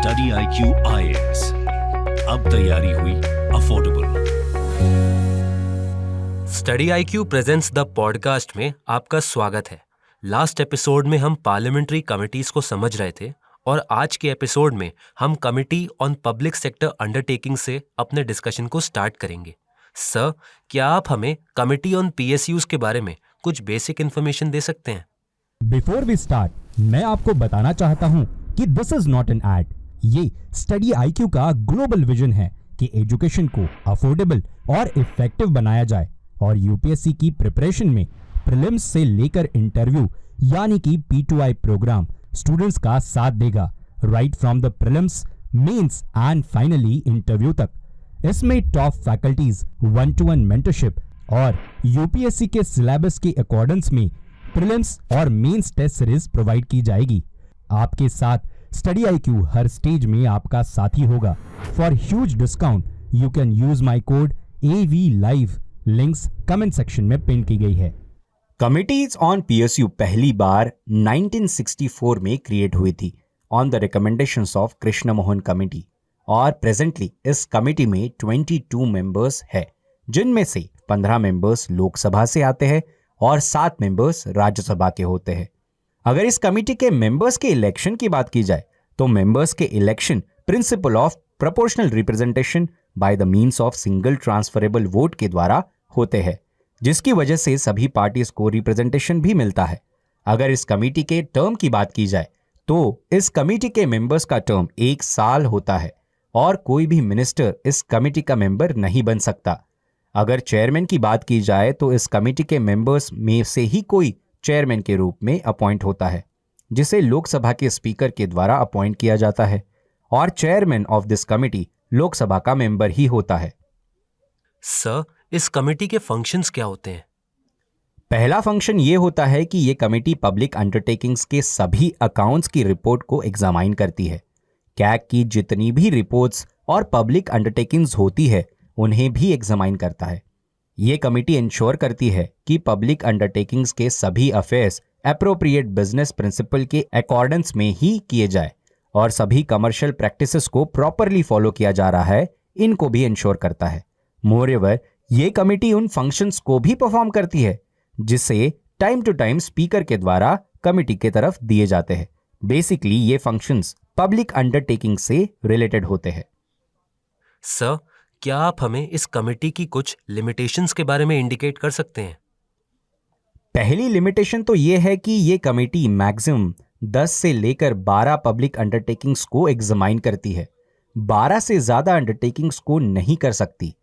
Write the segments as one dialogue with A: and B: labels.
A: Study IQ IAS, अब तैयारी हुई affordable.
B: Study IQ presents the podcast में आपका स्वागत है। लास्ट एपिसोड में हम पार्लियामेंट्री कमिटीज को समझ रहे थे और आज के एपिसोड में हम committee on public sector undertaking से अपने डिस्कशन को स्टार्ट करेंगे। सर, क्या आप हमें कमिटी ऑन PSUs के बारे में कुछ बेसिक इन्फॉर्मेशन दे सकते हैं?
C: बिफोर वी स्टार्ट, मैं आपको बताना चाहता हूं कि this is not an ad. ये स्टडी IQ का ग्लोबल विजन है कि एजुकेशन को अफोर्डेबल और इफेक्टिव बनाया जाए और यूपीएससी की प्रिपरेशन में प्रीलिम्स से लेकर इंटरव्यू यानी कि P2I प्रोग्राम स्टूडेंट्स का साथ देगा, right from the prelims, mains and finally interview तक। इसमें टॉप फैकल्टीज 1-to-1 मेंटरशिप और यूपीएससी के सिलेबस के अकॉर्डेंस में प्रीलिम्स और मेंस टेस्ट सीरीज प्रोवाइड की जाएगी। आपके साथ स्टडी IQ हर स्टेज में आपका साथी होगा। For huge discount you can use my code AVLIVE, links comment section में पिन की गई है।
D: कमिटीज ऑन PSU पहली बार 1964 में क्रिएट हुई थी on the recommendations of Krishna Mohan committee और प्रेजेंटली इस कमेटी में 22 मेंबर्स है, जिनमें से 15 मेंबर्स लोकसभा से आते हैं और 7 मेंबर्स राज्यसभा के होते हैं। अगर इस कमेटी के मेंबर्स के इलेक्शन की बात की जाए तो मेंबर्स के election principle of proportional representation by the means of single transferable vote के द्वारा होते हैं, जिसकी वजह से सभी पार्टीज को रिप्रेजेंटेशन भी मिलता है। अगर इस कमेटी के टर्म की बात की जाए तो इस कमेटी के मेंबर्स का टर्म 1 साल होता है और कोई भी मिनिस्टर इस कमेटी का मेंबर नहीं बन सकता। अगर चेयरमैन की बात की जाए तो इस कमेटी के मेंबर्स में से ही कोई चेयरमैन के रूप में अपॉइंट होता है, जिसे लोकसभा के स्पीकर के द्वारा अपॉइंट किया जाता है और chairman of this committee Lok Sabha का मेंबर ही होता है।
B: सर, इस कमेटी के फंक्शंस क्या होते हैं?
D: पहला फंक्शन ये होता है कि ये कमेटी पब्लिक अंडरटेकिंग्स के सभी अकाउंट्स की रिपोर्ट को एग्जामाइन करती है। कैग की जितनी भी रिपोर्ट्स और पब्लिक अंडरटेकिंग्स होती है उन्हें भी एग्जामाइन करता है। ये कमेटी इंश्योर करती है कि पब्लिक अंडरटेकिंग्स के सभी अफेयर्स एप्रोप्रिएट बिजनेस प्रिंसिपल के अकॉर्डेंस में ही किए जाए और सभी कमर्शियल प्रैक्टिसेस को प्रॉपरली फॉलो किया जा रहा है, इनको भी इंश्योर करता है। मोreover, ये कमेटी उन फंक्शंस को भी परफॉर्म करती है जिसे टाइम टू टाइम स्पीकर के द्वारा कमेटी के तरफ दिए जाते हैं। बेसिकली ये फंक्शंस पब्लिक अंडरटेकिंग से रिलेटेड होते हैं।
B: सर, क्या आप हमें इस कमेटी की कुछ लिमिटेशंस के बारे में इंडिकेट कर सकते हैं?
D: पहली लिमिटेशन तो ये है कि ये कमेटी मैक्सिमम 10 से लेकर 12 पब्लिक अंडरटेकिंग्स को एग्जामाइन करती है। 12 से ज्यादा अंडरटेकिंग्स को नहीं कर सकती।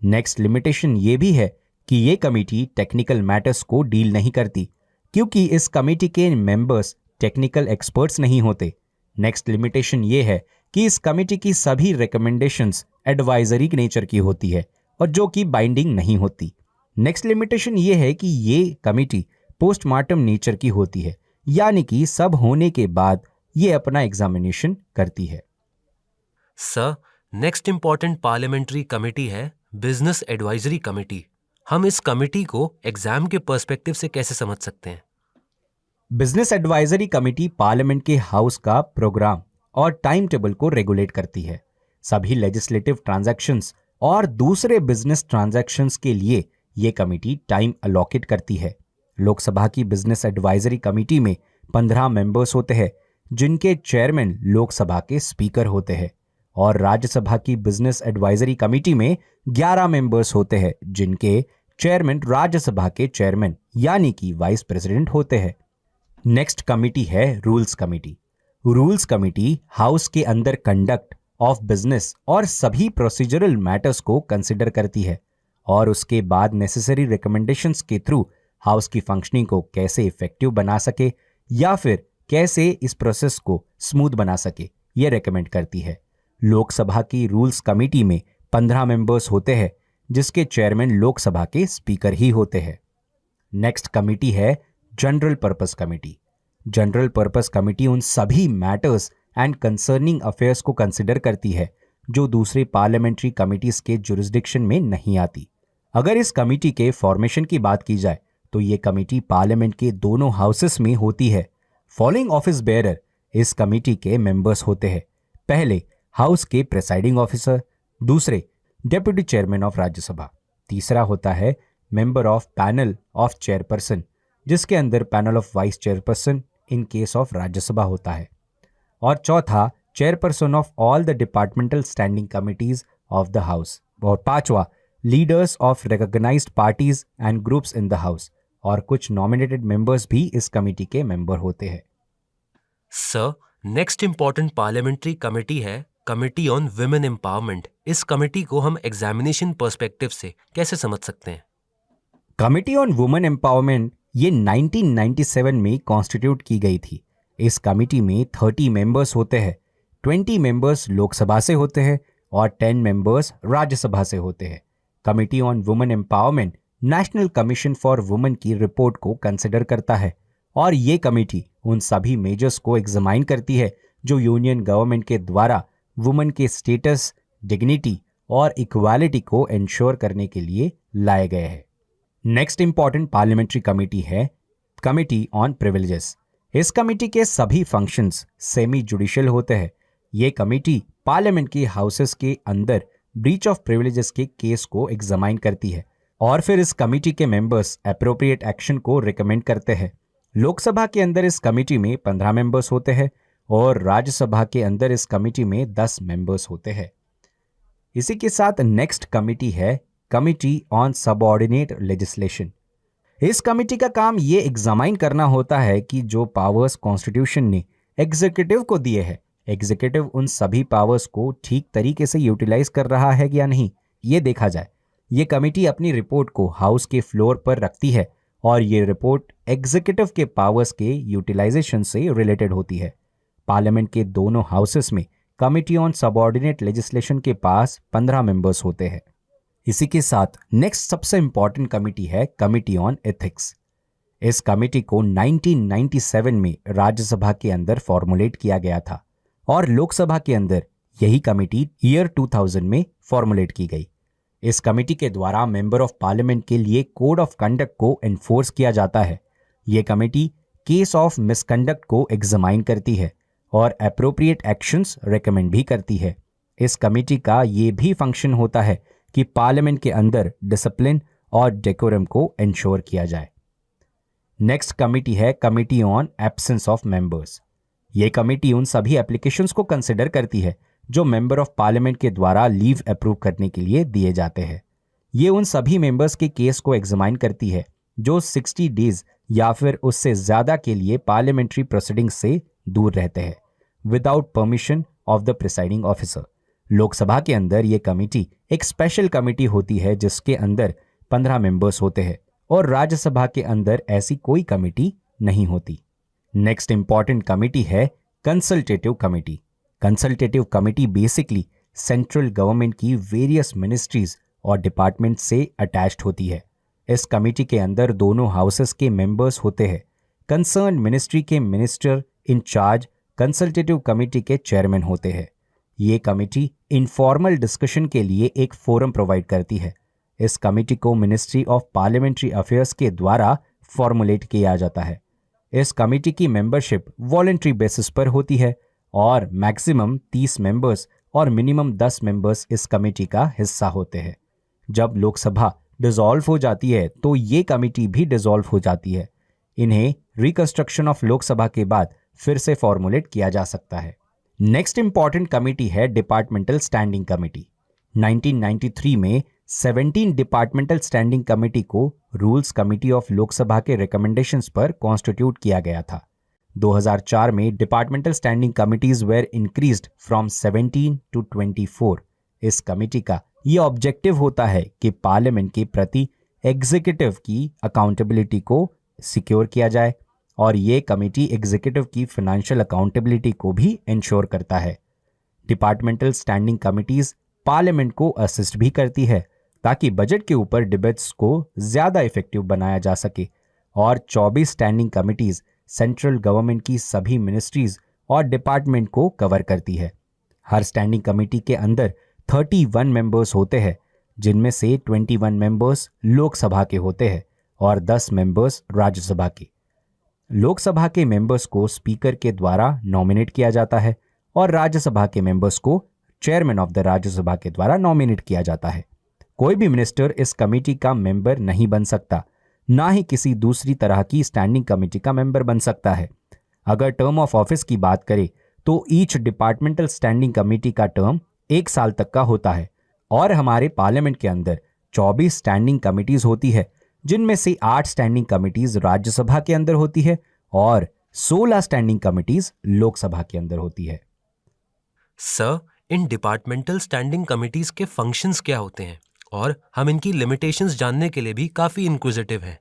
D: नेक्स्ट लिमिटेशन ये भी है कि ये कमेटी टेक्निकल मैटर्स को डील नहीं करती, क्योंकि इस कमेटी के मेंबर्स टेक्निकल एक्सपर्ट्स नहीं होते। नेक्स्ट लिमिटेशन ये है कि इस कमेटी की सभी रिकमेंडेशंस एडवाइजरी नेचर की होती है और जो कि बाइंडिंग नहीं होती। नेक्स्ट लिमिटेशन ये है कि ये कमेटी पोस्टमार्टम नेचर की होती है, यानी कि सब होने के बाद ये अपना एग्जामिनेशन करती है।
B: Sir, next important parliamentary committee है बिजनेस एडवाइजरी कमेटी। हम इस कमेटी को एग्जाम के पर्सपेक्टिव से कैसे समझ सकते हैं?
D: बिजनेस एडवाइजरी कमेटी पार्लियामेंट के हाउस का प्रोग्राम और टाइम टेबल को रेगुलेट करती है। सभी लेजिस्लेटिव ट्रांजैक्शंस और दूसरे बिजनेस ट्रांजैक्शंस के लिए ये कमेटी टाइम अलॉकेट करती है। लोकसभा की बिजनेस एडवाइजरी कमेटी में 15 मेंबर्स होते हैं, जिनके चेयरमैन लोकसभा के स्पीकर होते हैं और राज्यसभा की बिजनेस एडवाइजरी कमेटी में 11 मेंबर्स होते हैं, जिनके चेयरमैन राज्यसभा के चेयरमैन यानी कि वाइस प्रेसिडेंट होते हैं। नेक्स्ट कमेटी है rules committee. Rules committee house के अंदर कंडक्ट ऑफ बिजनेस और सभी प्रोसीजरल मैटर्स को कंसिडर करती है और उसके बाद नेसेसरी रिकमेंडेशंस के थ्रू हाउस की फंक्शनिंग को कैसे इफेक्टिव बना सके या फिर कैसे इस प्रोसेस को स्मूथ बना सके, ये रेकमेंड करती है। लोकसभा की रूल्स कमेटी में 15 मेंबर्स होते हैं, जिसके चेयरमैन लोकसभा के स्पीकर ही होते हैं। नेक्स्ट कमेटी है general purpose committee. General purpose committee उन सभी मैटर्स एंड कंसर्निंग अफेयर्स को कंसिडर करती है जो दूसरे पार्लियामेंट्री कमिटीज के जुरिस्डिक्शन में नहीं आती। अगर इस कमेटी के फॉर्मेशन की बात की जाए तो ये कमेटी पार्लियामेंट के दोनों हाउसेस में होती है। फॉलोइंग ऑफिस बेयरर इस कमेटी के मेंबर्स होते हैं। पहले हाउस के प्रिसाइडिंग ऑफिसर, दूसरे डेप्यूटी चेयरमैन ऑफ राज्यसभा, तीसरा होता है member of panel of chairperson, जिसके अंदर panel of vice chairperson in case of Rajya Sabha होता है, और चौथा chairperson of all the departmental standing committees of the house, और पांचवा leaders of recognised parties and groups in the house, और कुछ नॉमिनेटेड मेंबर्स भी इस कमेटी के मेंबर होते हैं।
B: Sir, next important parliamentary committee है कमेटी ऑन विमेन एम्पावरमेंट। इस कमेटी को हम एग्जामिनेशन पर्सपेक्टिव से कैसे समझ सकते हैं?
D: कमेटी ऑन वुमेन एम्पावरमेंट ये 1997 में कॉन्स्टिट्यूट की गई थी। इस कमेटी में 30 मेंबर्स होते हैं, 20 मेंबर्स लोकसभा से होते हैं और 10 मेंबर्स राज्यसभा से होते हैं। Committee on women empowerment national commission for women की रिपोर्ट को कंसिडर करता है, और ये कमेटी उन सभी मेजर्स को एग्जामाइन करती है जो यूनियन गवर्नमेंट के द्वारा वुमेन के स्टेटस, डिग्निटी और इक्वालिटी को इंश्योर करने के लिए लाए गए हैं। नेक्स्ट इंपॉर्टेंट पार्लियामेंट्री कमेटी है कमेटी ऑन प्रिविलेजेस। इस कमेटी के सभी फंक्शंस सेमी जुडिशियल होते हैं। ये कमेटी पार्लियामेंट की हाउसेस के अंदर ब्रीच ऑफ प्रिविलेजेस के केस को एग्जामाइन करती है, और फिर इस कमेटी के मेंबर्स एप्रोप्रिएट एक्शन को रिकमेंड करते हैं। लोकसभा के अंदर इस कमेटी में 15 मेंबर्स होते हैं और राज्यसभा के अंदर इस कमेटी में 10 मेंबर्स होते हैं। इसी के साथ नेक्स्ट कमेटी है कमेटी ऑन सबऑर्डिनेट लेजिस्लेशन। इस कमेटी का काम ये एग्जामाइन करना होता है कि जो पावर्स कॉन्स्टिट्यूशन ने एग्जीक्यूटिव को दिए हैं, एग्जीक्यूटिव उन सभी पावर्स को ठीक तरीके से यूटिलाइज कर रहा है या नहीं, ये देखा जाए। ये कमेटी अपनी रिपोर्ट को हाउस के फ्लोर पर रखती है और ये रिपोर्ट एग्जीक्यूटिव के पावर्स के यूटिलाइजेशन से रिलेटेड होती है। पार्लियामेंट के दोनों हाउसेस में कमेटी ऑन सबऑर्डिनेट लेजिस्लेशन के पास 15 मेंबर्स होते हैं। इसी के साथ नेक्स्ट सबसे इंपॉर्टेंट कमेटी है कमेटी ऑन एथिक्स। इस कमेटी को 1997 में राज्यसभा के अंदर फॉर्मुलेट किया गया था और लोकसभा के अंदर यही कमेटी ईयर 2000 में फॉर्मुलेट की गई। इस कमेटी के द्वारा मेंबर ऑफ पार्लियामेंट के लिए कोड ऑफ कंडक्ट को एनफोर्स किया जाता है। ये कमेटी केस ऑफ मिसकंडक्ट को एग्जामाइन करती है और एप्रोप्रिएट एक्शंस रेकमेंड भी करती है। इस कमेटी का ये भी फंक्शन होता है कि पार्लियामेंट के अंदर डिसिप्लिन और डेकोरम को इंश्योर किया जाए। नेक्स्ट कमेटी है committee on absence of members. ये कमेटी उन सभी एप्लीकेशंस को कंसिडर करती है जो मेंबर ऑफ पार्लियामेंट के द्वारा लीव अप्रूव करने के लिए दिए जाते हैं। ये उन सभी मेंबर्स के केस को एग्जामाइन करती है जो 60 डेज या फिर उससे ज्यादा के लिए पार्लियामेंट्री प्रोसीडिंग से दूर रहते हैं without permission of the presiding officer. Lok Sabha के अंदर ये कमेटी एक स्पेशल कमेटी होती है जिसके अंदर 15 मेंबर्स होते हैं और राज्यसभा के अंदर ऐसी कोई कमेटी नहीं होती। नेक्स्ट इंपॉर्टेंट कमेटी है consultative committee. Consultative committee basically central government की वेरियस मिनिस्ट्रीज और डिपार्टमेंट से अटैच्ड होती है। इस कमेटी के अंदर दोनों हाउसेस के मेंबर्स होते हैं। कंसर्न मिनिस्ट्री के minister in charge consultative committee के चेयरमैन होते हैं। ये कमेटी इनफॉर्मल डिस्कशन के लिए एक फोरम प्रोवाइड करती है। इस कमेटी को मिनिस्ट्री ऑफ पार्लियामेंट्री अफेयर्स के द्वारा फॉर्मुलेट किया जाता है। इस कमेटी की मेंबरशिप वॉलंटरी बेसिस पर होती है और मैक्सिमम 30 मेंबर्स और मिनिमम 10 मेंबर्स इस कमेटी का हिस्सा होते हैं। जब लोकसभा डिसॉल्व हो जाती है तो ये कमेटी भी डिसॉल्व हो जाती है। इन्हें रिकंस्ट्रक्शन ऑफ लोकसभा के बाद फिर से फॉर्मुलेट किया जा सकता है। नेक्स्ट इंपॉर्टेंट कमेटी है डिपार्टमेंटल स्टैंडिंग कमेटी। 1993 में 17 डिपार्टमेंटल स्टैंडिंग कमेटी को रूल्स कमेटी ऑफ लोकसभा के रिकमेंडेशंस पर कॉन्स्टिट्यूट किया गया था। 2004 में departmental standing committees were increased from 17 to 24। इस कमेटी का ये ऑब्जेक्टिव होता है कि पार्लियामेंट के प्रति एग्जीक्यूटिव की अकाउंटेबिलिटी को सिक्योर किया जाए और ये कमेटी एग्जीक्यूटिव की फाइनेंशियल अकाउंटेबिलिटी को भी इंश्योर करता है। डिपार्टमेंटल स्टैंडिंग कमिटीज पार्लियामेंट को असिस्ट भी करती है ताकि बजट के ऊपर डिबेट्स को ज़्यादा इफेक्टिव बनाया जा सके, और 24 स्टैंडिंग कमिटीज सेंट्रल गवर्नमेंट की सभी मिनिस्ट्रीज और डिपार्टमेंट को कवर करती है। हर स्टैंडिंग कमेटी के अंदर 31 मेंबर्स होते हैं, जिनमें से 21 मेंबर्स लोकसभा के होते हैं और 10 मेंबर्स राज्यसभा के। लोकसभा के मेंबर्स को स्पीकर के द्वारा नॉमिनेट किया जाता है और राज्यसभा के मेंबर्स को चेयरमैन ऑफ द राज्यसभा के द्वारा नॉमिनेट किया जाता है। कोई भी मिनिस्टर इस कमेटी का मेंबर नहीं बन सकता, ना ही किसी दूसरी तरह की स्टैंडिंग कमेटी का मेंबर बन सकता है। अगर टर्म ऑफ ऑफिस की बात करें तो ईच डिपार्टमेंटल स्टैंडिंग कमेटी का टर्म 1 साल तक का होता है और हमारे पार्लियामेंट के अंदर 24 स्टैंडिंग कमिटीज होती है, जिनमें से 8 स्टैंडिंग कमिटीज राज्यसभा के अंदर होती है और 16 स्टैंडिंग कमिटीज लोकसभा के अंदर होती है।
B: सर, इन डिपार्टमेंटल स्टैंडिंग कमिटीज के फंक्शंस क्या होते हैं और हम इनकी लिमिटेशंस जानने के लिए भी काफी इंक्विजिटिव हैं।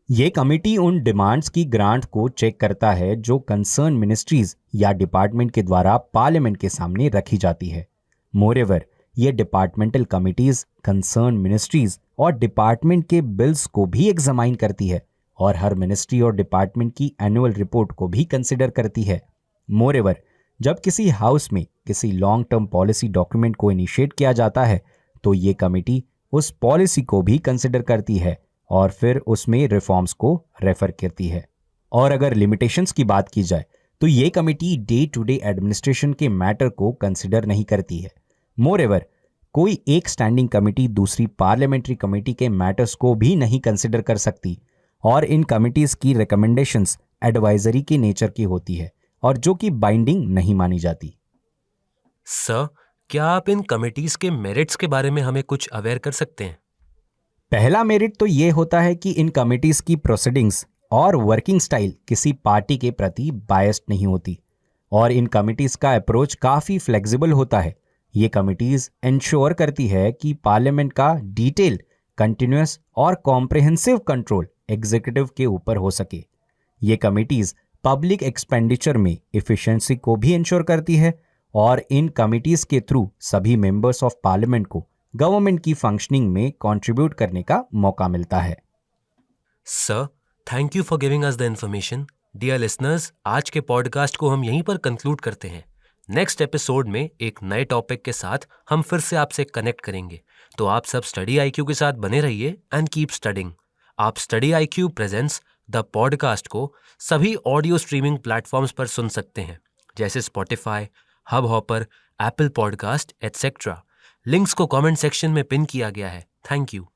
D: ये कमिटी उन डिमांड्स की ग्रांट को चेक करता है जो कंसर्न मिनिस्ट्रीज या डिपार्टमेंट के द्वारा पार्लियामेंट के सामने रखी जाती है। मोरेवर, ये डिपार्टमेंटल कमिटीज कंसर्न मिनिस्ट्रीज और डिपार्टमेंट के बिल्स को भी एग्जामाइन करती है और हर मिनिस्ट्री और डिपार्टमेंट की एनुअल रिपोर्ट को भी कंसिडर करती है। मोरेवर, जब किसी हाउस में किसी लॉन्ग टर्म पॉलिसी डॉक्यूमेंट को इनिशिएट किया जाता है तो ये कमेटी उस पॉलिसी को भी कंसिडर करती है और फिर उसमें रिफॉर्म्स को रेफर करती है। और अगर लिमिटेशंस की बात की जाए तो ये committee day to day administration के मैटर को कंसिडर नहीं करती है। मोरेवर, कोई एक स्टैंडिंग कमेटी दूसरी पार्लियामेंट्री कमेटी के मैटर्स को भी नहीं कंसिडर कर सकती और इन कमिटीज की रिकमेंडेशंस एडवाइजरी के नेचर की होती है और जो कि बाइंडिंग नहीं मानी जाती।
B: सर, क्या आप इन कमिटीज के मेरिट्स के बारे में हमें कुछ अवेयर कर सकते हैं?
D: पहला मेरिट तो ये होता है कि इन कमिटीज की प्रोसीडिंग्स और वर्किंग स्टाइल किसी पार्टी के प्रति बायस्ड नहीं होती और इन कमिटीज का अप्रोच काफ़ी फ्लेक्सिबल होता है। ये कमिटीज इंश्योर करती है कि पार्लियामेंट का डिटेल, कंटिन्यूअस और कॉम्प्रिहेंसिव कंट्रोल एग्जीक्यूटिव के ऊपर हो सके। ये कमिटीज पब्लिक एक्सपेंडिचर में एफिशिएंसी को भी इंश्योर करती है और इन कमिटीज के थ्रू सभी मेंबर्स ऑफ पार्लियामेंट को गवर्नमेंट की फंक्शनिंग में कंट्रीब्यूट करने का मौका मिलता है।
B: Sir, thank you for giving us the information. Dear listeners, आज के पॉडकास्ट को हम यहीं पर कंक्लूड करते हैं। नेक्स्ट एपिसोड में एक नए टॉपिक के साथ हम फिर से आपसे कनेक्ट करेंगे, तो आप सब स्टडी आईक्यू के साथ बने रहिए एंड कीप स्टडिंग। आप study IQ presents the podcast को सभी ऑडियो स्ट्रीमिंग प्लेटफॉर्म्स पर सुन सकते हैं, जैसे Spotify, hub hopper, Apple podcast etcetera. Links को कमेंट सेक्शन में पिन किया गया है। Thank you.